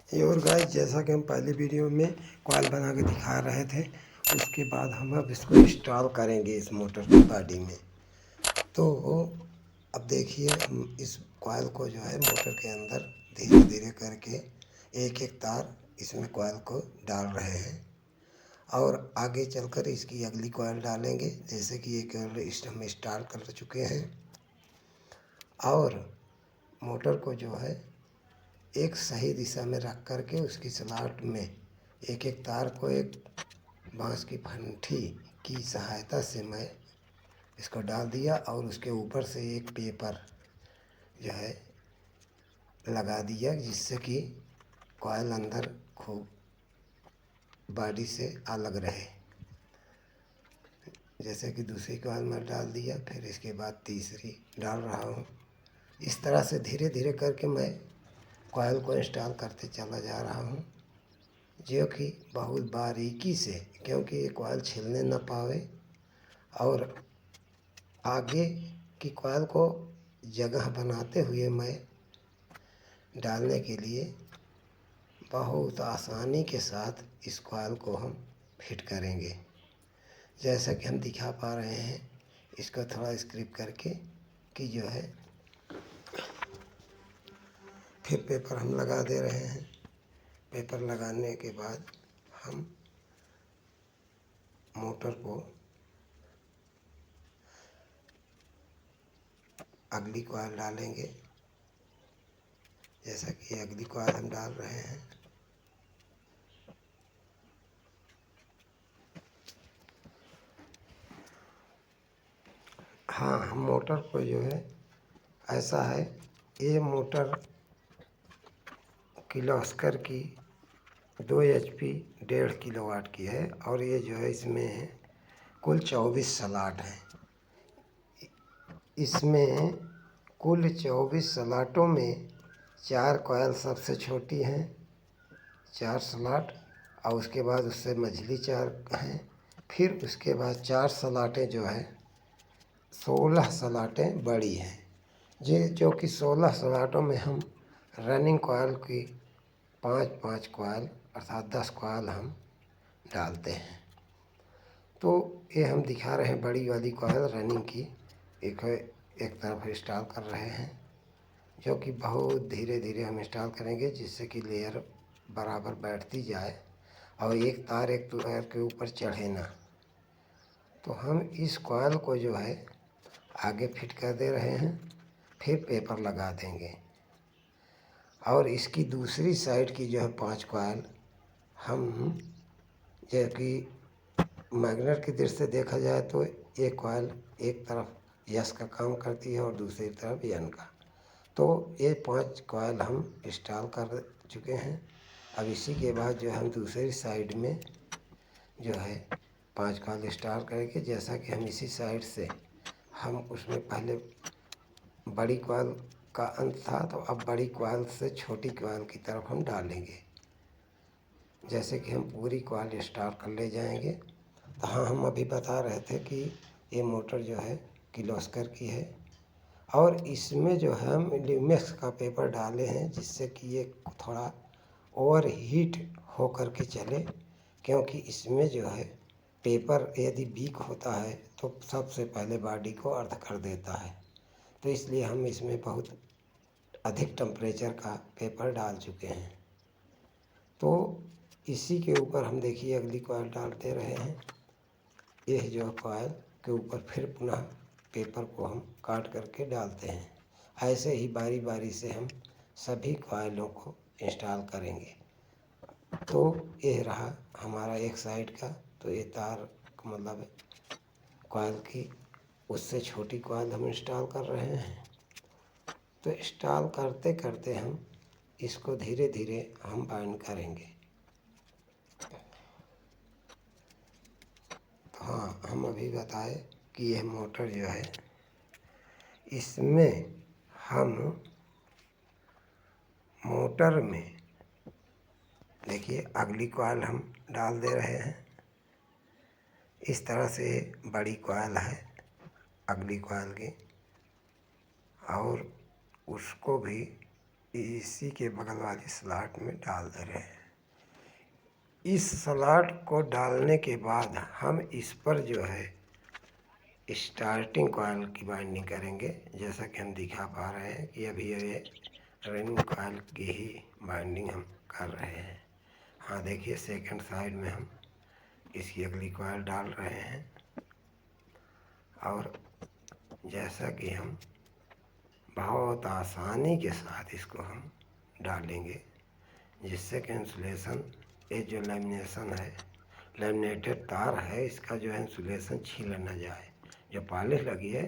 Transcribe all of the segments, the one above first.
ये और गाइस, जैसा कि हम पहले वीडियो में कॉइल बना के दिखा रहे थे, उसके बाद हम अब इसको इंस्टॉल करेंगे इस मोटर की बॉडी में। तो अब देखिए, हम इस कॉइल को जो है मोटर के अंदर धीरे धीरे करके एक एक तार इसमें कॉइल को डाल रहे हैं और आगे चलकर इसकी अगली कॉइल डालेंगे। जैसे कि ये कॉइल हम इंस्टॉल कर चुके हैं और मोटर को जो है एक सही दिशा में रख करके उसकी स्लॉट में एक एक तार को एक बांस की फंठी की सहायता से मैं इसको डाल दिया और उसके ऊपर से एक पेपर जो है लगा दिया, जिससे कि कॉइल अंदर खूब बॉडी से अलग रहे। जैसे कि दूसरी कॉइल में डाल दिया, फिर इसके बाद तीसरी डाल रहा हूँ। इस तरह से धीरे धीरे करके मैं कॉइल को इंस्टॉल करते चला जा रहा हूँ, जो कि बहुत बारीकी से, क्योंकि ये कॉइल छिलने न पावे और आगे की कॉइल को जगह बनाते हुए मैं डालने के लिए बहुत आसानी के साथ इस कॉइल को हम फिट करेंगे। जैसा कि हम दिखा पा रहे हैं, इसको थोड़ा स्क्रिप करके कि जो है फिर पेपर हम लगा दे रहे हैं। पेपर लगाने के बाद हम मोटर को अगली कॉइल डालेंगे। जैसा कि अगली कॉइल हम डाल रहे हैं। हाँ, हम मोटर को जो है ऐसा है, ये मोटर किर्लोस्कर की 2 HP 1.5 किलोवाट की है और ये जो है इसमें कुल 24 स्लॉट हैं। इसमें कुल 24 स्लॉटों में 4 कॉइल सबसे छोटी हैं, 4 स्लॉट, और उसके बाद उससे मझली 4 हैं। फिर उसके बाद 4 स्लॉटें जो है 16 स्लॉटें बड़ी हैं, जो कि 16 स्लॉटों में हम रनिंग कॉइल की 5-5 कॉइल अर्थात 10 कॉइल हम डालते हैं। तो ये हम दिखा रहे हैं बड़ी वाली कॉइल रनिंग की एक तरफ इंस्टॉल कर रहे हैं, जो कि बहुत धीरे धीरे हम इंस्टॉल करेंगे, जिससे कि लेयर बराबर बैठती जाए और एक तार एक तार के ऊपर चढ़े ना। तो हम इस कॉइल को जो है आगे फिट कर दे रहे हैं, फिर पेपर लगा देंगे और इसकी दूसरी साइड की जो है 5 कॉइल हम, जो कि मैग्नेट की दृष्टि से देखा जाए तो एक कॉइल एक तरफ यस का काम करती है और दूसरी तरफ यन का। तो ये 5 कॉइल हम इंस्टॉल कर चुके हैं। अब इसी के बाद जो हम दूसरी साइड में जो है 5 कॉइल इंस्टॉल करेंगे। जैसा कि हम इसी साइड से हम उसमें पहले बड़ी कॉइल का अंत था, तो अब बड़ी कॉइल से छोटी कॉइल की तरफ हम डालेंगे। जैसे कि हम पूरी कॉइल इंस्टॉल कर ले जाएंगे। तो हाँ, हम अभी बता रहे थे कि ये मोटर जो है किर्लोस्कर की है और इसमें जो है हम ल्यूमेक्स का पेपर डाले हैं, जिससे कि ये थोड़ा ओवर हीट हो कर के चले, क्योंकि इसमें जो है पेपर यदि वीक होता है तो सबसे पहले बॉडी को अर्थ कर देता है। तो इसलिए हम इसमें बहुत अधिक टेम्परेचर का पेपर डाल चुके हैं। तो इसी के ऊपर हम देखिए अगली कॉइल डालते रहे हैं। यह जो कॉइल के ऊपर फिर पुनः पेपर को हम काट करके डालते हैं। ऐसे ही बारी बारी से हम सभी कॉइलों को इंस्टॉल करेंगे। तो यह रहा हमारा एक साइड का। तो ये तार मतलब कॉइल की उससे छोटी कॉइल हम इंस्टॉल कर रहे हैं। तो इंस्टॉल करते करते हम इसको धीरे धीरे हम बाइंड करेंगे। तो हाँ, हम अभी बताए कि यह मोटर जो है, इसमें हम मोटर में देखिए अगली कॉइल हम डाल दे रहे हैं। इस तरह से बड़ी कॉइल है अगली कॉइल की, और उसको भी इसी के बगल वाली स्लॉट में डाल दे रहे हैं। इस स्लॉट को डालने के बाद हम इस पर जो है स्टार्टिंग कॉइल की बाइंडिंग करेंगे, जैसा कि हम दिखा पा रहे हैं कि अभी ये रनिंग कॉइल की ही बाइंडिंग हम कर रहे हैं। हाँ देखिए, सेकंड साइड में हम इसकी अगली कॉइल डाल रहे हैं और जैसा कि हम बहुत आसानी के साथ इसको हम डालेंगे, जिससे कि इंसुलेशन, ये जो लेमिनेशन है, लेमिनेटेड तार है, इसका जो है इंसुलेशन छीले न जाए, जो पॉलिश लगी है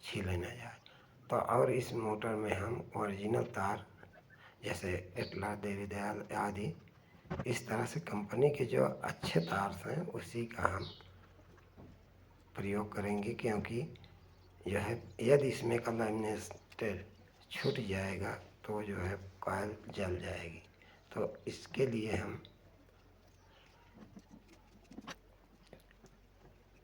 छीले न जाए। तो और इस मोटर में हम ओरिजिनल तार, जैसे एटला, देवी दयाल आदि, इस तरह से कंपनी के जो अच्छे तार हैं उसी का हम प्रयोग करेंगे, क्योंकि जो है यदि इसमें का लेमिनेटेड छूट जाएगा तो जो है कॉइल जल जाएगी। तो इसके लिए हम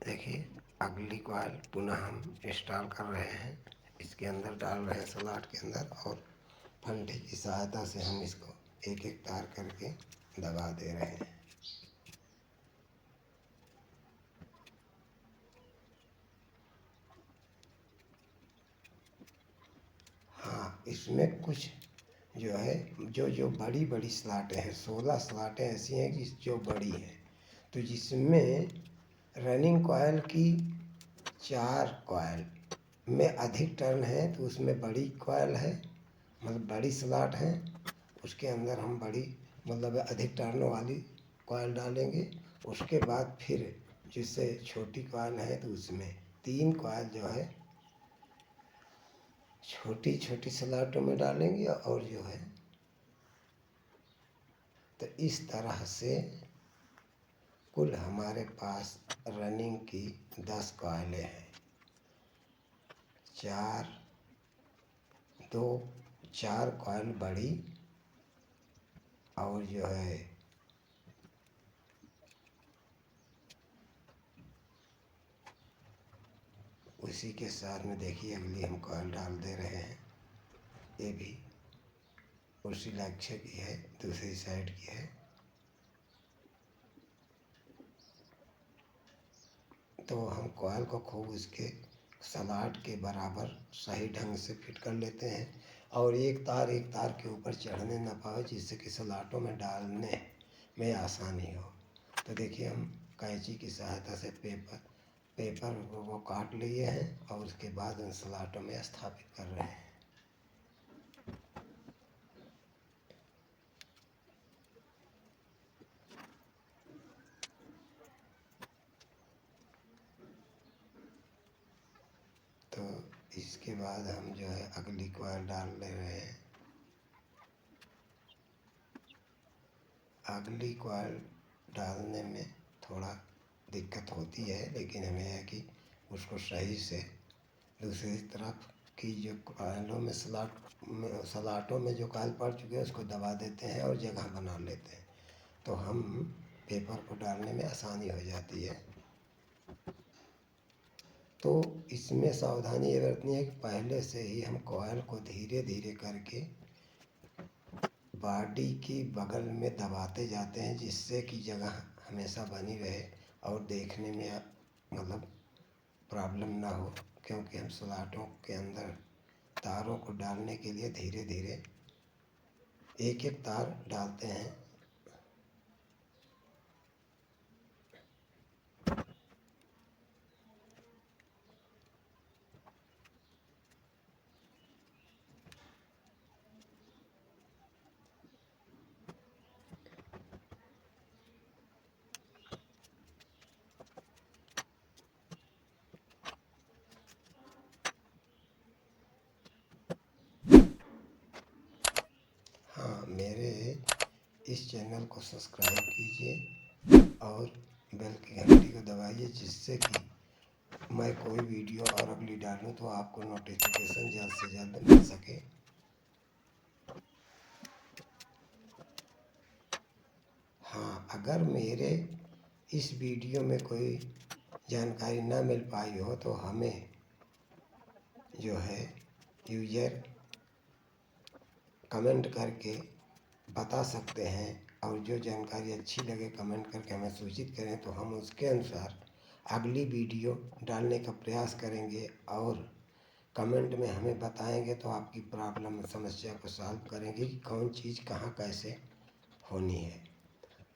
देखिए अगली कॉइल पुनः हम इंस्टॉल कर रहे हैं, इसके अंदर डाल रहे हैं स्लॉट के अंदर, और फंडे की सहायता से हम इसको एक एक तार करके दबा दे रहे हैं। हाँ, इसमें कुछ जो है जो बड़ी बड़ी स्लॉटें हैं, 16 स्लॉटें ऐसी हैं कि जो बड़ी हैं, तो जिसमें रनिंग कॉइल की 4 कॉइल में अधिक टर्न है, तो उसमें बड़ी कॉइल है, मतलब बड़ी स्लॉट है, उसके अंदर हम बड़ी मतलब अधिक टर्न वाली कॉइल डालेंगे। उसके बाद फिर जिससे छोटी कॉइल है तो उसमें 3 कॉइल जो है छोटी छोटी स्लॉटों में डालेंगे, और जो है तो इस तरह से कुल हमारे पास रनिंग की 10 कॉइलें हैं। 4 कॉइल बड़ी, और जो है उसी के साथ में देखिए अगली हम कॉइल डाल दे रहे हैं। ये भी उसी लक्ष्य की है, दूसरी साइड की है। तो हम कॉइल को खूब उसके स्लॉट के बराबर सही ढंग से फिट कर लेते हैं, और एक तार के ऊपर चढ़ने न पाए, जिससे कि स्लॉटों में डालने में आसानी हो। तो देखिए हम कैंची की सहायता से पेपर को काट लिए हैं और उसके बाद उन स्लॉटों में स्थापित कर रहे हैं। तो इसके बाद हम जो है अगली कॉइल डाल ले रहे हैं। अगली कॉइल डालने में थोड़ा दिक्कत होती है, लेकिन हमें है कि उसको सही से दूसरी तरफ की जो कॉइलों में स्लॉटों में जो कॉइल पड़ चुके हैं उसको दबा देते हैं और जगह बना लेते हैं, तो हम पेपर को डालने में आसानी हो जाती है। तो इसमें सावधानी ये बरतनी है कि पहले से ही हम कॉइल को धीरे धीरे करके बॉडी की बगल में दबाते जाते हैं, जिससे कि जगह हमेशा बनी रहे और देखने में मतलब प्रॉब्लम ना हो, क्योंकि हम स्लॉटों के अंदर तारों को डालने के लिए धीरे धीरे एक एक तार डालते हैं। हाँ, मेरे इस चैनल को सब्सक्राइब कीजिए और बेल की घंटी को दबाइए, जिससे कि मैं कोई वीडियो और अगली डालूँ तो आपको नोटिफिकेशन जल्द से जल्द मिल सके। हाँ, अगर मेरे इस वीडियो में कोई जानकारी ना मिल पाई हो तो हमें जो है यूजर कमेंट करके बता सकते हैं, और जो जानकारी अच्छी लगे कमेंट करके हमें सूचित करें तो हम उसके अनुसार अगली वीडियो डालने का प्रयास करेंगे, और कमेंट में हमें बताएंगे तो आपकी प्रॉब्लम समस्या को सॉल्व करेंगे कि कौन चीज़ कहाँ कैसे होनी है।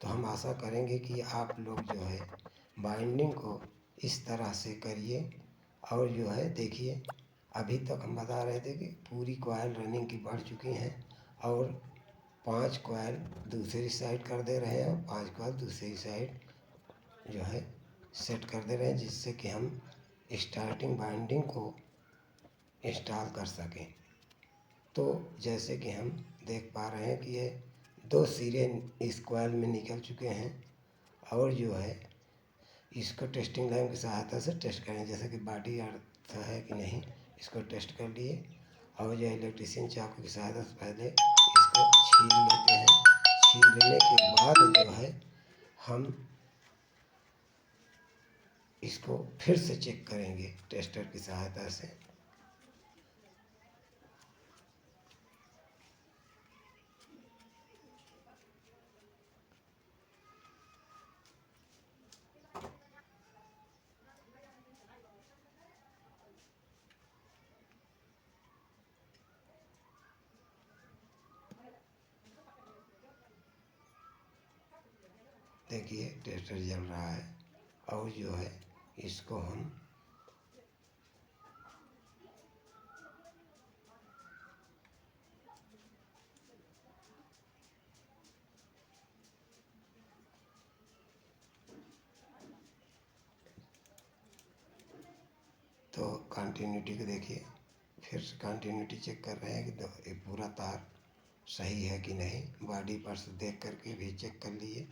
तो हम आशा करेंगे कि आप लोग जो है बाइंडिंग को इस तरह से करिए। और जो है देखिए, अभी तक हम बता रहे थे कि पूरी कॉइल रनिंग की बढ़ चुकी हैं, और 5 कॉइल दूसरी साइड कर दे रहे हैं और 5 कॉइल दूसरी साइड जो है सेट कर दे रहे हैं, जिससे कि हम स्टार्टिंग बाइंडिंग को इंस्टॉल कर सकें। तो जैसे कि हम देख पा रहे हैं कि ये 2 सिरे इस कॉइल में निकल चुके हैं, और जो है इसको टेस्टिंग लैंप की सहायता से टेस्ट करें, जैसे कि बॉडी अर्थ है कि नहीं, इसको टेस्ट कर लिए। और जो इलेक्ट्रीशियन चाकू की सहायता से पहले इसको छील लेते हैं। छीलने के बाद जो है हम इसको फिर से चेक करेंगे टेस्टर की सहायता से। देखिए टेस्टर जल रहा है, और जो है इसको हम तो कंटिन्यूटी को देखिए, फिर से कंटिन्यूटी चेक कर रहे हैं कि ये पूरा तार सही है कि नहीं। बॉडी पर से देख करके भी चेक कर लिए।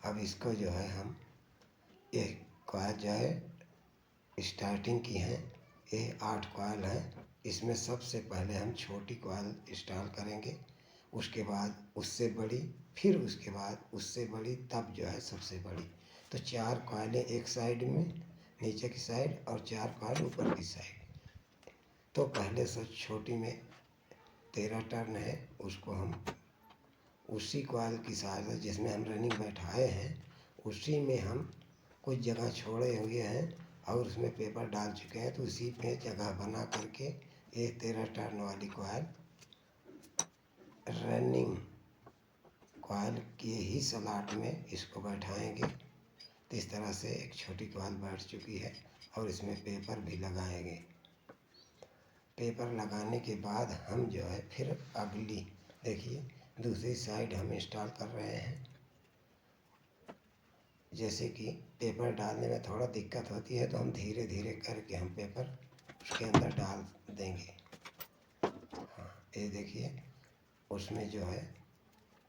अब इसको जो है हम ये कॉइल जो है स्टार्टिंग की है, ये 8 कॉइल है। इसमें सबसे पहले हम छोटी कॉइल इंस्टॉल करेंगे, उसके बाद उससे बड़ी, फिर उसके बाद उससे बड़ी, तब जो है सबसे बड़ी। तो 4 कॉइलें एक साइड में नीचे की साइड, और 4 कॉइल ऊपर की साइड। तो पहले से छोटी में 13 टर्न है, उसको हम उसी कॉइल की सहायता जिसमें हम रनिंग बैठाए हैं उसी में हम कुछ जगह छोड़े हुए हैं, और उसमें पेपर डाल चुके हैं। तो उसी पे जगह बना करके ये 13 टर्न वाली कॉइल रनिंग कॉइल के ही स्लॉट में इसको बैठाएंगे। तो इस तरह से एक छोटी कॉइल बैठ चुकी है, और इसमें पेपर भी लगाएंगे। पेपर लगाने के बाद हम जो है फिर अगली देखिए दूसरी साइड हम इंस्टॉल कर रहे हैं। जैसे कि पेपर डालने में थोड़ा दिक्कत होती है, तो हम धीरे धीरे करके हम पेपर उसके अंदर डाल देंगे। हाँ, ये देखिए उसमें जो है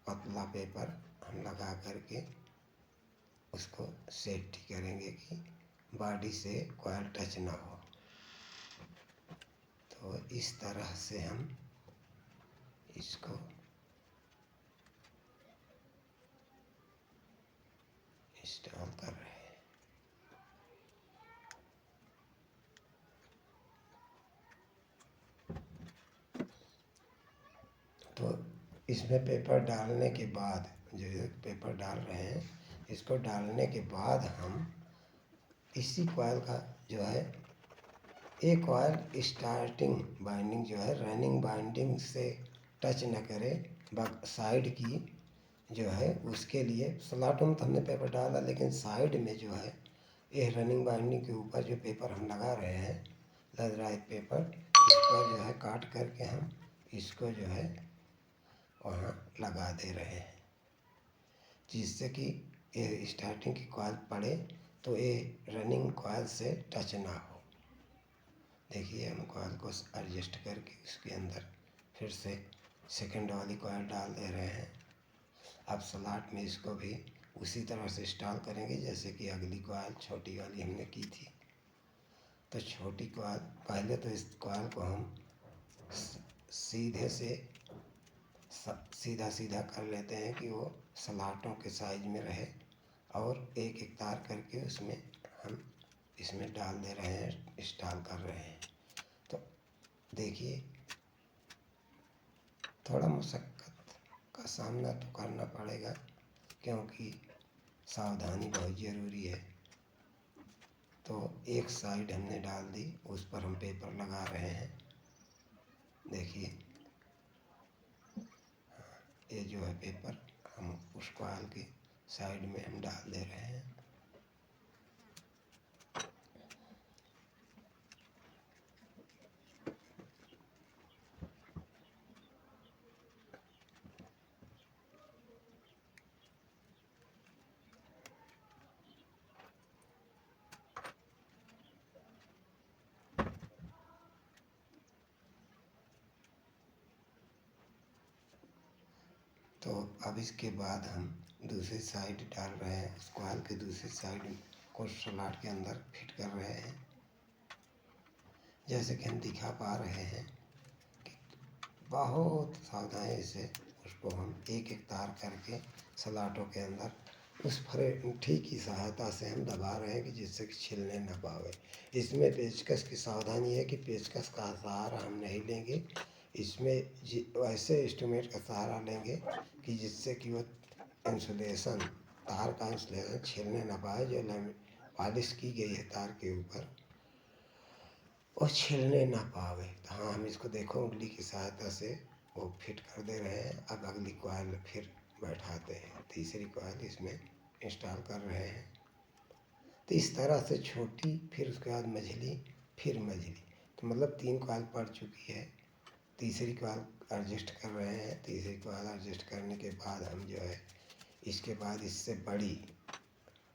पतला पेपर हम लगा करके उसको सेफ्टी करेंगे कि बॉडी से कॉइल टच ना हो। तो इस तरह से हम इसको इंस्टॉल कर रहे हैं। तो इसमें पेपर डालने के बाद, जो पेपर डाल रहे हैं, इसको डालने के बाद हम इसी कॉइल का जो है एक कॉइल स्टार्टिंग बाइंडिंग जो है रनिंग बाइंडिंग से टच न करे, साइड की जो है उसके लिए स्लॉटों में तो हमने पेपर डाला, लेकिन साइड में जो है ये रनिंग बाइंडिंग के ऊपर जो पेपर हम लगा रहे हैं लदराइट पेपर, इसको जो है काट करके हम इसको जो है वहाँ लगा दे रहे हैं, जिससे कि ये स्टार्टिंग की कॉइल पड़े तो ये रनिंग कॉइल से टच ना हो। देखिए हम कॉइल को एडजस्ट करके उसके अंदर फिर से सेकंड वाली कॉइल डाल दे रहे हैं। अब स्लॉट में इसको भी उसी तरह से इंस्टॉल करेंगे जैसे कि अगली कॉइल छोटी वाली हमने की थी। तो छोटी कॉइल पहले तो इस कॉइल को हम सीधे से सीधा सीधा कर लेते हैं कि वो स्लॉटों के साइज में रहे, और एक एक तार करके उसमें हम इसमें डाल दे रहे हैं, इंस्टॉल कर रहे हैं। तो देखिए थोड़ा मशक्क़त का सामना तो करना पड़ेगा, क्योंकि सावधानी बहुत ज़रूरी है। तो एक साइड हमने डाल दी, उस पर हम पेपर लगा रहे हैं। देखिए ये जो है पेपर, हम उस कॉइल की साइड में हम डाल दे रहे हैं। तो अब इसके बाद हम दूसरी साइड डाल रहे हैं, उस कॉइल की दूसरी साइड को स्लॉट के अंदर फिट कर रहे हैं। जैसे कि हम दिखा पा रहे हैं कि बहुत सावधानी से उसको हम एक एक तार करके स्लॉटों के अंदर उस फरेठी की सहायता से हम दबा रहे हैं कि जिससे कि छिलने न पावे। इसमें पेचकस की सावधानी है कि पेचकस का सहारा हम नहीं लेंगे, इसमें ऐसे इंस्ट्रूमेंट का सहारा लेंगे कि जिससे कि वो इंसुलेशन, तार का इंसुलेशन छिलने न पाए। जो पॉलिश की गई है तार के ऊपर, वो छिलने ना पावे। तो हाँ, हम इसको देखो उंगली की सहायता से वो फिट कर दे रहे हैं। अब अगली कॉइल फिर बैठाते हैं, तीसरी कॉइल इसमें इंस्टॉल कर रहे हैं। तो इस तरह से छोटी, फिर उसके बाद मझली, फिर मझली, तो मतलब 3 कॉइल पड़ चुकी है। तीसरी कॉइल एडजस्ट कर रहे हैं। तीसरी कॉइल एडजस्ट करने के बाद हम जो है इसके बाद इससे बड़ी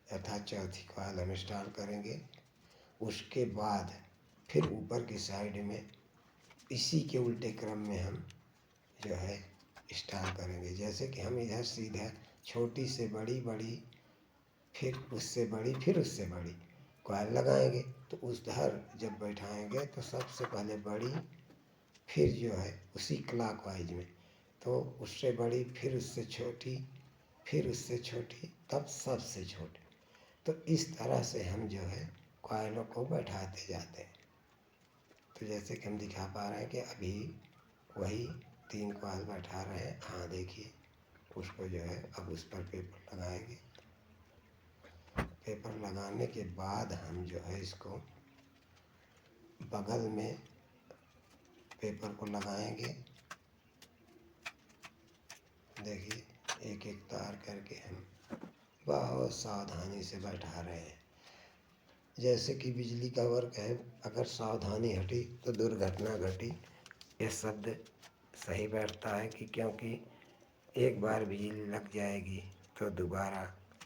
अर्थात चौथी कॉइल हम इंस्टॉल करेंगे। उसके बाद फिर ऊपर की साइड में इसी के उल्टे क्रम में हम जो है इंस्टॉल करेंगे। जैसे कि हम इधर सीधा छोटी से बड़ी, बड़ी फिर उससे बड़ी, फिर उससे बड़ी कॉइल लगाएंगे। तो उस धर जब बैठाएंगे तो सबसे पहले बड़ी, फिर जो है उसी क्लॉकवाइज में, तो उससे बड़ी, फिर उससे छोटी, फिर उससे छोटी, तब सबसे छोटी। तो इस तरह से हम जो है कॉइलों को बैठाते जाते हैं। तो जैसे कि हम दिखा पा रहे हैं कि अभी वही 3 कॉइल बैठा रहे हैं। हाँ देखिए, उसको जो है अब उस पर पेपर लगाएंगे। पेपर लगाने के बाद हम जो है इसको बगल में पेपर को लगाएंगे। देखिए एक एक तार करके हम बहुत सावधानी से बैठा रहे हैं। जैसे कि बिजली का वर्क है, अगर सावधानी हटी तो दुर्घटना घटी। ये शब्द सही बैठता है कि क्योंकि एक बार बिजली लग जाएगी तो दोबारा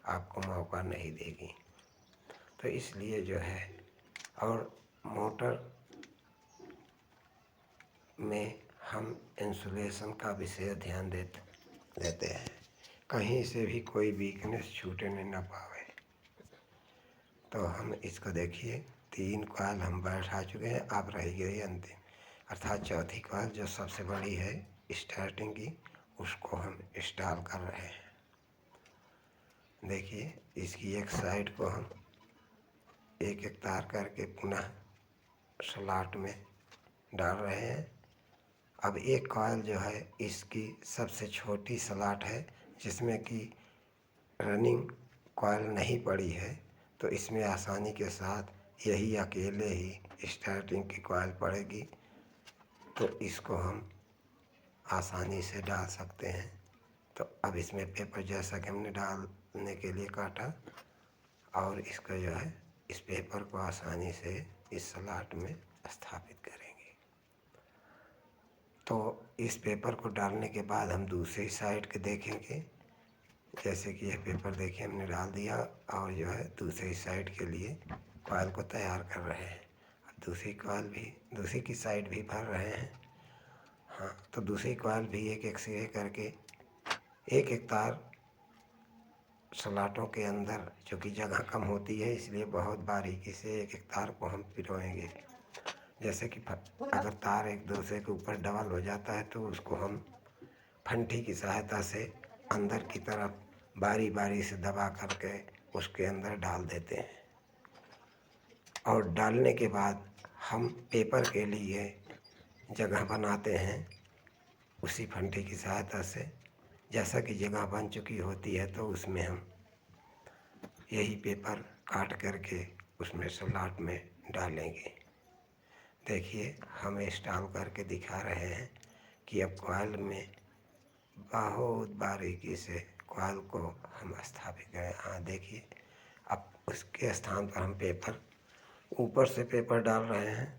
आपको मौका नहीं देगी। तो इसलिए जो है, और मोटर में हम इंसुलेशन का विशेष ध्यान देते हैं, कहीं से भी कोई वीकनेस छूटने न पावे। तो हम इसको देखिए 3 कॉइल हम बैठा चुके हैं। अब रह गई अंतिम, अर्थात चौथी कॉइल जो सबसे बड़ी है स्टार्टिंग की, उसको हम इंस्टॉल कर रहे हैं। देखिए इसकी एक साइड को हम एक एक तार करके पुनः स्लॉट में डाल रहे हैं। अब एक कॉइल जो है इसकी सबसे छोटी स्लॉट है, जिसमें कि रनिंग कॉइल नहीं पड़ी है, तो इसमें आसानी के साथ यही अकेले ही स्टार्टिंग की कॉइल पड़ेगी। तो इसको हम आसानी से डाल सकते हैं। तो अब इसमें पेपर जैसा कि हमने डालने के लिए काटा, और इसका जो है इस पेपर को आसानी से इस स्लॉट में स्थापित करेंगे। तो इस पेपर को डालने के बाद हम दूसरी साइड के देखेंगे। जैसे कि यह पेपर देखिए हमने डाल दिया, और जो है दूसरी साइड के लिए कॉइल को तैयार कर रहे हैं। अब दूसरी की साइड भी भर रहे हैं। हाँ, तो दूसरी कॉइल भी एक एक सिरे करके एक एक तार स्लॉटों के अंदर, चूँकि जगह कम होती है इसलिए बहुत बारीकी से एक एक तार को हम पिरोएंगे। जैसे कि अगर तार एक दूसरे के ऊपर डबल हो जाता है तो उसको हम फंटी की सहायता से अंदर की तरफ बारी बारी से दबा करके उसके अंदर डाल देते हैं। और डालने के बाद हम पेपर के लिए जगह बनाते हैं, उसी फंटे की सहायता से, जैसा कि जगह बन चुकी होती है तो उसमें हम यही पेपर काट करके उसमें स्लॉट में डालेंगे। देखिए हम इंस्टॉल करके दिखा रहे हैं कि अब कॉइल में बहुत बारीकी से कॉइल को हम स्थापित करें। हाँ देखिए, अब उसके स्थान पर हम पेपर, ऊपर से पेपर डाल रहे हैं।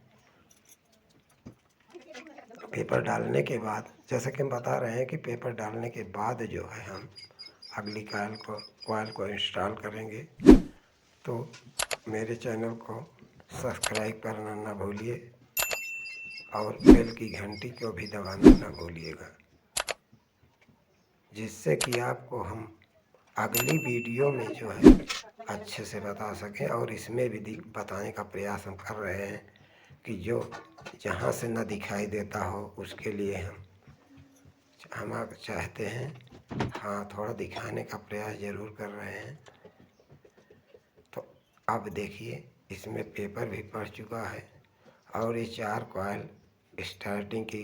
पेपर डालने के बाद, जैसा कि हम बता रहे हैं कि पेपर डालने के बाद जो है हम अगली कॉइल को इंस्टॉल करेंगे। तो मेरे चैनल को सब्सक्राइब करना ना भूलिए और बेल की घंटी को भी दबाना ना भूलिएगा, जिससे कि आपको हम अगली वीडियो में जो है अच्छे से बता सकें। और इसमें भी बताने का प्रयास हम कर रहे हैं कि जो जहाँ से न दिखाई देता हो उसके लिए हम आप चाहते हैं, हाँ थोड़ा दिखाने का प्रयास ज़रूर कर रहे हैं। तो अब देखिए इसमें पेपर भी पड़ चुका है और ये 4 कॉइल स्टार्टिंग की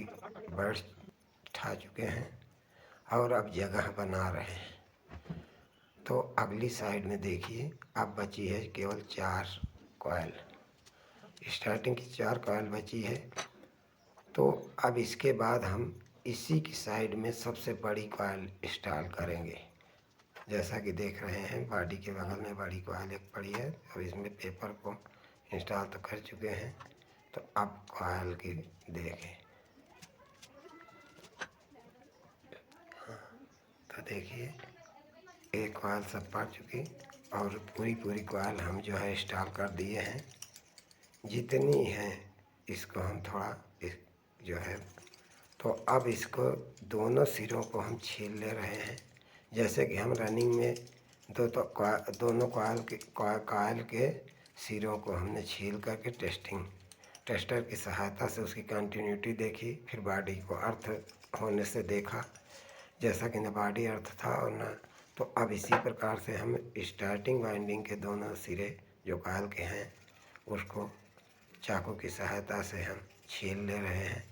बैठा चुके हैं और अब जगह बना रहे हैं। तो अगली साइड में देखिए अब बची है केवल 4 कॉइल, स्टार्टिंग की 4 कॉइल बची है। तो अब इसके बाद हम इसी की साइड में सबसे बड़ी कॉइल इंस्टॉल करेंगे। जैसा कि देख रहे हैं बॉडी के बगल में बड़ी कॉइल एक पड़ी है। अब इसमें पेपर को इंस्टॉल तो कर चुके हैं, तो अब कॉइल की देखें। तो देखिए एक कॉइल सब पड़ चुकी और पूरी कॉइल हम जो है इंस्टॉल कर दिए हैं। जितनी है इसको हम थोड़ा जो है, तो अब इसको दोनों सिरों को हम छील ले रहे हैं। जैसे कि हम रनिंग में दोनों कॉइल के सिरों को हमने छील करके टेस्टर की सहायता से उसकी कंटिन्यूटी देखी, फिर बॉडी को अर्थ होने से देखा, जैसा कि न बॉडी अर्थ था और न। तो अब इसी प्रकार से हम स्टार्टिंग वाइंडिंग के दोनों सिरे जो कॉइल के हैं उसको चाकू की सहायता से हम छील ले रहे हैं,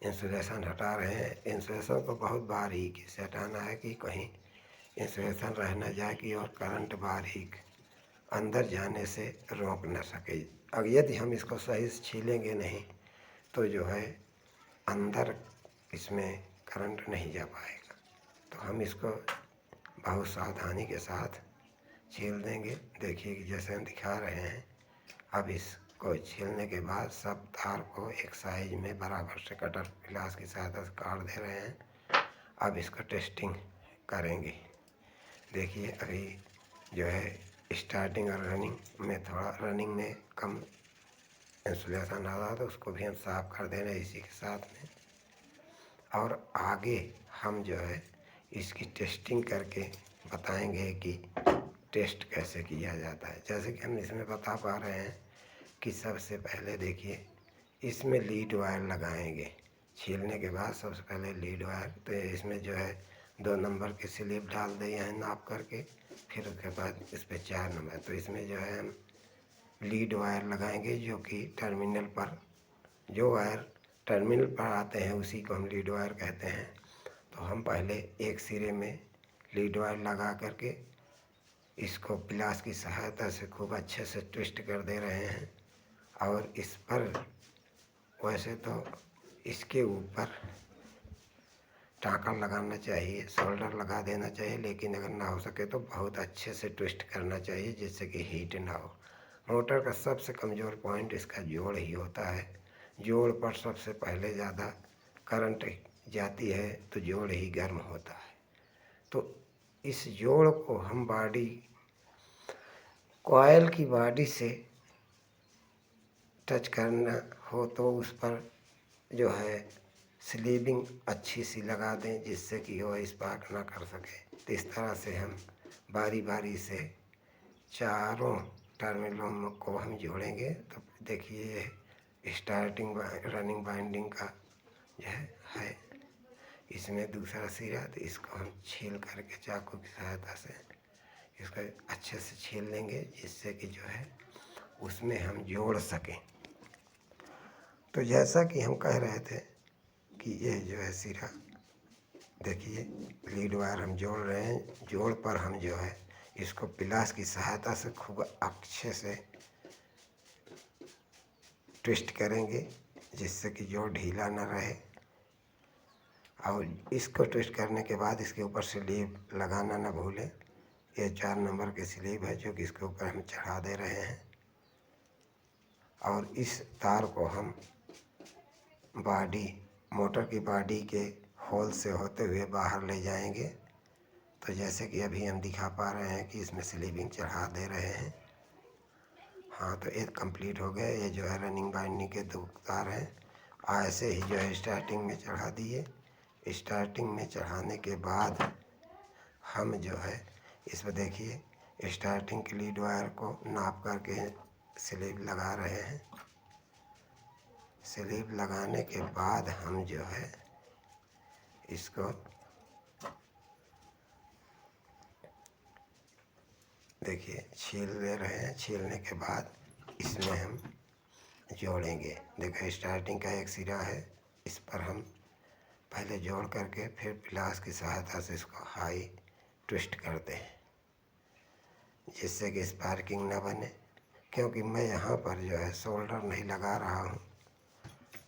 इंसुलेशन हटा रहे हैं। इंसुलेशन को बहुत बारीकी से हटाना है कि कहीं इंसुलेशन रह न जाए कि और करंट बारीक अंदर जाने से रोक न सके। अब यदि हम इसको सही से छीलेंगे नहीं तो जो है अंदर इसमें करंट नहीं जा पाएगा। तो हम इसको बहुत सावधानी के साथ छील देंगे। देखिए कि जैसे हम दिखा रहे हैं। अब इसको छीलने के बाद सब तार को एक साइज में बराबर से कटर पिलास की सहायता से काट दे रहे हैं। अब इसका टेस्टिंग करेंगे। देखिए अभी जो है स्टार्टिंग और रनिंग में कम इंसुलेशन आ रहा था, उसको भी हम साफ कर दे रहे हैं इसी के साथ में। और आगे हम जो है इसकी टेस्टिंग करके बताएंगे कि टेस्ट कैसे किया जाता है। जैसे कि हम इसमें बता पा रहे हैं कि सबसे पहले देखिए इसमें लीड वायर लगाएंगे। छीलने के बाद सबसे पहले लीड वायर, तो इसमें जो है 2 नंबर की स्लिप डाल दिए हैं नाप करके, फिर उसके बाद इस पर 4 नंबर। तो इसमें जो है हम लीड वायर लगाएंगे, जो कि टर्मिनल पर, जो वायर टर्मिनल पर आते हैं उसी को हम लीड वायर कहते हैं। तो हम पहले एक सिरे में लीड वायर लगा करके इसको पिलास की सहायता से खूब अच्छे से ट्विस्ट कर दे रहे हैं। और इस पर वैसे तो इसके ऊपर टाँका लगाना चाहिए, शोल्डर लगा देना चाहिए, लेकिन अगर ना हो सके तो बहुत अच्छे से ट्विस्ट करना चाहिए जिससे कि हीट ना हो। मोटर का सबसे कमज़ोर पॉइंट इसका जोड़ ही होता है। जोड़ पर सबसे पहले ज़्यादा करंट जाती है तो जोड़ ही गर्म होता है। तो इस जोड़ को हम कॉइल की बॉडी से टच करना हो तो उस पर जो है स्लीविंग अच्छी सी लगा दें, जिससे कि वो स्पार्क ना कर सके। तो इस तरह से हम बारी बारी से चारों टर्मिनलों को हम जोड़ेंगे। तो देखिए स्टार्टिंग रनिंग बाइंडिंग का जो है इसमें दूसरा सिरा, तो इसको हम छील करके चाकू की सहायता से इसको अच्छे से छील लेंगे, जिससे कि जो है उसमें हम जोड़ सकें। तो जैसा कि हम कह रहे थे कि ये जो है सिरा देखिए लीड वायर हम जोड़ रहे हैं। जोड़ पर हम जो है इसको पिलास की सहायता से खूब अच्छे से ट्विस्ट करेंगे, जिससे कि जोड़ ढीला न रहे। और इसको ट्विस्ट करने के बाद इसके ऊपर स्लीव लगाना न भूलें। ये 4 नंबर की स्लीव है जो कि इसके ऊपर हम चढ़ा दे रहे हैं। और इस तार को हम बॉडी, मोटर की बॉडी के होल से होते हुए बाहर ले जाएंगे। तो जैसे कि अभी हम दिखा पा रहे हैं कि इसमें स्लीविंग चढ़ा दे रहे हैं। हाँ, तो ये कंप्लीट हो गया। ये जो है रनिंग बाइंडिंग के 2 तार हैं। ऐसे ही जो है स्टार्टिंग में चढ़ा दिए। स्टार्टिंग में चढ़ाने के बाद हम जो है इसमें देखिए स्टार्टिंग के लीड वायर को नाप करके स्लीव लगा रहे हैं। स्लीव लगाने के बाद हम जो है इसको देखिए छील ले रहे हैं। छीलने के बाद इसमें हम जोड़ेंगे। देखो स्टार्टिंग का एक सिरा है, इस पर हम पहले जोड़ करके फिर पिलास की सहायता से इसको हाई ट्विस्ट करते हैं, जिससे कि स्पार्किंग ना बने। क्योंकि मैं यहाँ पर जो है शोल्डर नहीं लगा रहा हूँ,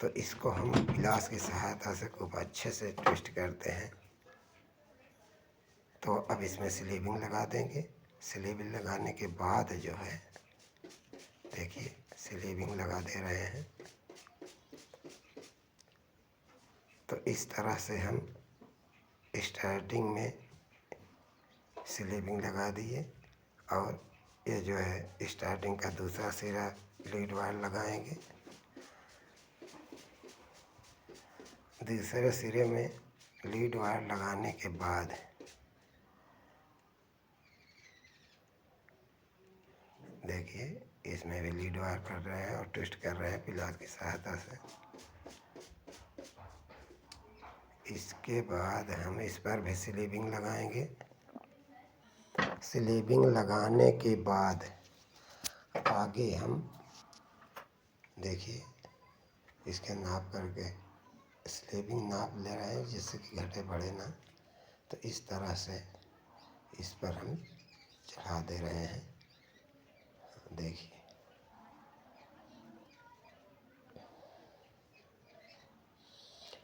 तो इसको हम पिलास की सहायता से खूब अच्छे से ट्विस्ट करते हैं। तो अब इसमें स्लीविंग लगा देंगे। स्लीविंग लगाने के बाद जो है देखिए स्लीविंग लगा दे रहे हैं। तो इस तरह से हम स्टार्टिंग में स्लीविंग लगा दिए। और ये जो है स्टार्टिंग का दूसरा सिरा लीड वायर लगाएंगे। दूसरे सिरे में लीड वायर लगाने के बाद देखिए इसमें भी लीड वायर कर रहे हैं और ट्विस्ट कर रहे हैं पिलास की सहायता से। इसके बाद हम इस पर भी स्लीविंग लगाएंगे। स्लीविंग लगाने के बाद आगे हम देखिए इसके नाप करके स्लीविंग नाप ले रहे हैं, जिससे कि घटे बढ़े ना। तो इस तरह से इस पर हम चढ़ा दे रहे हैं। देखिए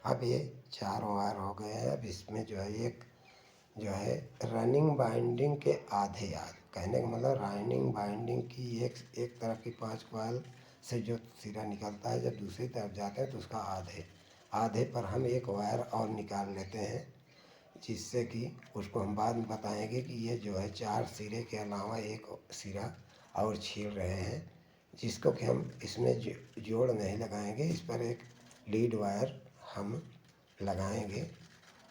अब ये 4 वायर हो गए हैं। अब इसमें जो है एक जो है रनिंग बाइंडिंग के आधे कहने का मतलब रनिंग बाइंडिंग की एक तरफ की 5 कॉइल से जो सिरा निकलता है, जब दूसरी तरफ जाते हैं तो उसका आधे पर हम एक वायर और निकाल लेते हैं, जिससे कि उसको हम बाद में बताएंगे कि ये जो है 4 सिरे के अलावा एक सिरा और छील रहे हैं, जिसको कि हम इसमें जोड़ नहीं लगाएंगे। इस पर एक लीड वायर हम लगाएंगे,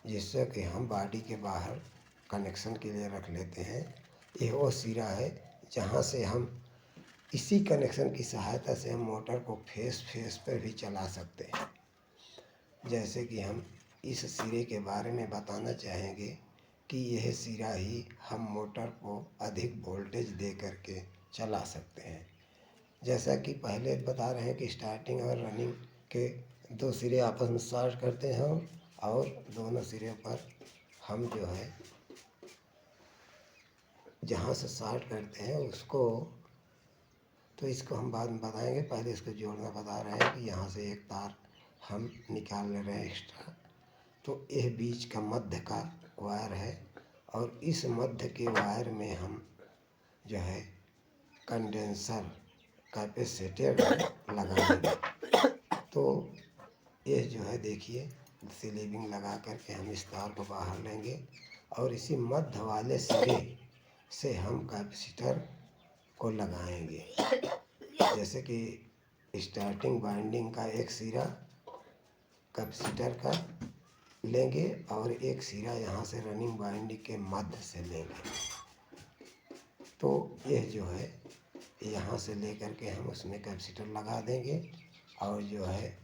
जिससे कि हम बॉडी के बाहर कनेक्शन के लिए रख लेते हैं। ये वो सिरा है जहाँ से हम इसी कनेक्शन की सहायता से हम मोटर को फेस पर भी चला सकते हैं। जैसे कि हम इस सिरे के बारे में बताना चाहेंगे कि यह सिरा ही हम मोटर को अधिक वोल्टेज दे करके चला सकते हैं। जैसा कि पहले बता रहे हैं कि स्टार्टिंग और रनिंग के 2 सिरे आपस में शॉर्ट करते हैं और दोनों सिरे पर हम जो है जहाँ से शॉर्ट करते हैं उसको, तो इसको हम बाद में बताएंगे। पहले इसको जोड़ना बता रहे हैं कि यहाँ से एक तार हम निकाल ले रहे हैं एक्स्ट्रा। तो यह बीच का मध्य का वायर है और इस मध्य के वायर में हम जो है कंडेंसर कैपेसिटर लगाएंगे। तो ये जो है देखिए स्लीविंग लगा करके हम इस तार को बाहर लेंगे और इसी मध्य वाले सिरे से हम कैपेसिटर को लगाएंगे। जैसे कि स्टार्टिंग बाइंडिंग का एक सिरा कैपेसिटर का लेंगे और एक सिरा यहाँ से रनिंग बाइंडिंग के मध्य से लेंगे। तो यह जो है यहाँ से लेकर के हम उसमें कैपेसिटर लगा देंगे और जो है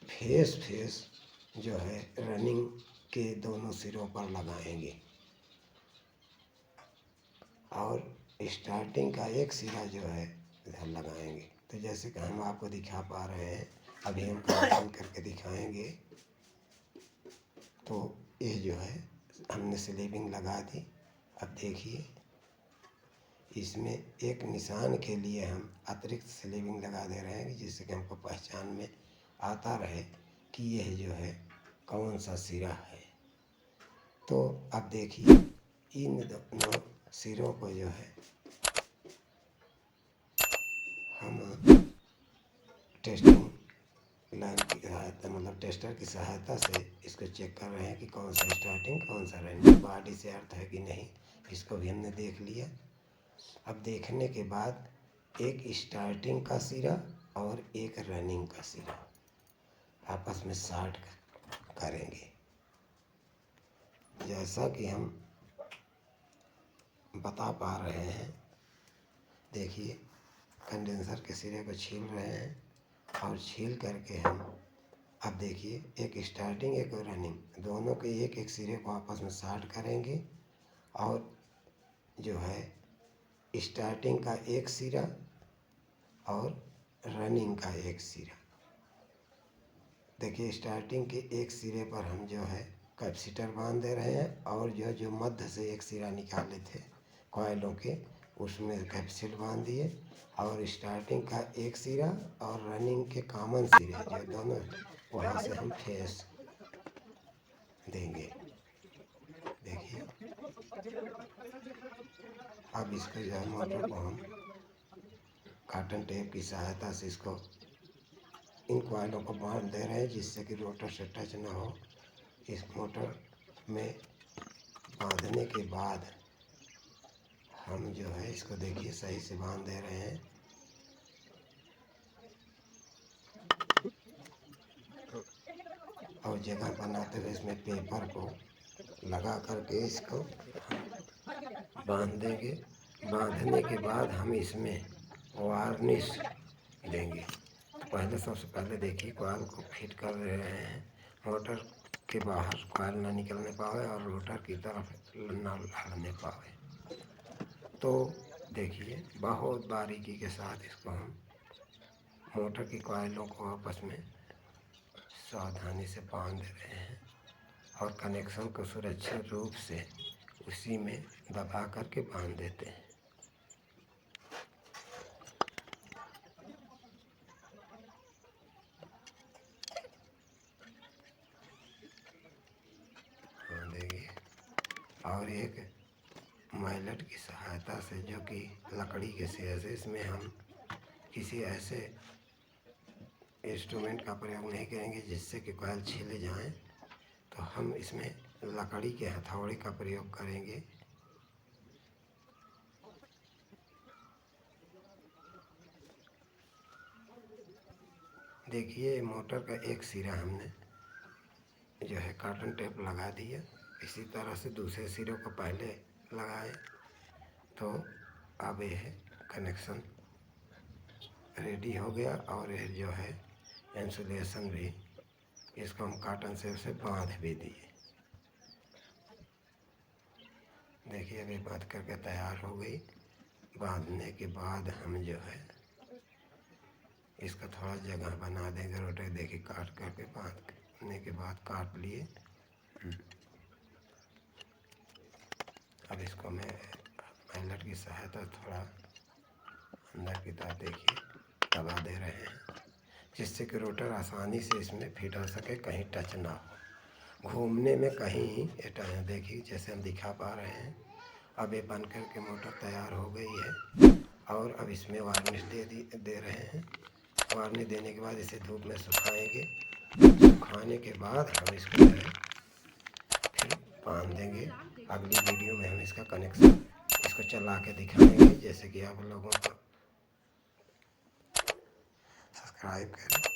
फेस जो है रनिंग के दोनों सिरों पर लगाएंगे और स्टार्टिंग का एक सिरा जो है इधर लगाएंगे। तो जैसे कि हम आपको दिखा पा रहे हैं, अभी हम कनेक्शन करके दिखाएंगे। तो ये जो है हमने स्लीविंग लगा दी। अब देखिए इसमें एक निशान के लिए हम अतिरिक्त स्लीविंग लगा दे रहे हैं जिससे कि हमको पहचान में आता रहे कि यह जो है कौन सा सिरा है। तो अब देखिए इन दोनों सिरों को जो है हम टेस्टिंग लाइन की सहायता मतलब टेस्टर की सहायता से इसको चेक कर रहे हैं कि कौन सा स्टार्टिंग कौन सा रनिंग बॉडी से अर्थ है कि नहीं। इसको भी हमने देख लिया। अब देखने के बाद एक स्टार्टिंग का सिरा और एक रनिंग का सिरा आपस में शार्ट करेंगे। जैसा कि हम बता पा रहे हैं, देखिए कंडेंसर के सिरे को छील रहे हैं और छील करके हम अब देखिए एक स्टार्टिंग एक रनिंग दोनों के एक एक सिरे को आपस में शार्ट करेंगे और जो है स्टार्टिंग का एक सिरा और रनिंग का एक सिरा। देखिए स्टार्टिंग के एक सिरे पर हम जो है कैपेसिटर बांध दे रहे हैं और जो मध्य से एक सिरा निकाले थे कॉइलों के उसमें कैपेसिटर बांध दिए और स्टार्टिंग का एक सिरा और रनिंग के कॉमन सिरे जो दोनों वहाँ से हम फेस देंगे। देखिए अब इसको जो है मोटर को हम कॉटन टेप की सहायता से इसको इन कॉइलों को बांध दे रहे हैं जिससे कि रोटर से टच ना हो। इस मोटर में बांधने के बाद हम जो है इसको देखिए सही से बांध दे रहे हैं। और जगह बनाते हुए इसमें पेपर को लगा करके इसको बांध देंगे। बांधने के बाद हम इसमें वार्निश देंगे। पहले सबसे पहले देखिए कॉइल को फिट कर रहे हैं मोटर के बाहर कॉइल ना निकलने पावे और रोटर की तरफ ना लड़ने पावे। तो देखिए बहुत बारीकी के साथ इसको हम मोटर की कॉइलों को आपस में सावधानी से बांध रहे हैं और कनेक्शन को सुरक्षित रूप से उसी में दबा करके बांध देते हैं। हाँ देखिए और एक माइलेट की सहायता से जो कि लकड़ी के सिरे से इसमें हम किसी ऐसे इंस्ट्रूमेंट का प्रयोग नहीं करेंगे जिससे कि कॉइल छीले जाएं। तो हम इसमें लकड़ी के हथौड़े का प्रयोग करेंगे। देखिए मोटर का एक सिरा हमने जो है कॉटन टेप लगा दिया। इसी तरह से दूसरे सिरों को पहले लगाए तो अब यह कनेक्शन रेडी हो गया और यह जो है इंसुलेशन भी इसको हम कॉटन से बांध भी दिए। देखिए अभी बांध करके तैयार हो गई। बांधने के बाद हम जो है इसका थोड़ा जगह बना देंगे रोटर। देखिए काट करके बांधने के बाद काट लिए। अब इसको मैं माइलेट की सहायता थोड़ा अंदर की तरफ देखिए दबा दे रहे हैं जिससे कि रोटर आसानी से इसमें फिट हो सके, कहीं टच ना हो। घूमने में कहीं देखिए जैसे हम दिखा पा रहे हैं। अब ये बन करके मोटर तैयार हो गई है और अब इसमें वार्निश दे रहे हैं। वार्निश देने के बाद इसे धूप में सुखाएंगे। सुखाने के बाद हम इसको जो है फिर बांध देंगे। अगली वीडियो में हम इसका कनेक्शन इसको चला के दिखाएंगे जैसे कि आप लोगों को सब्सक्राइब करें।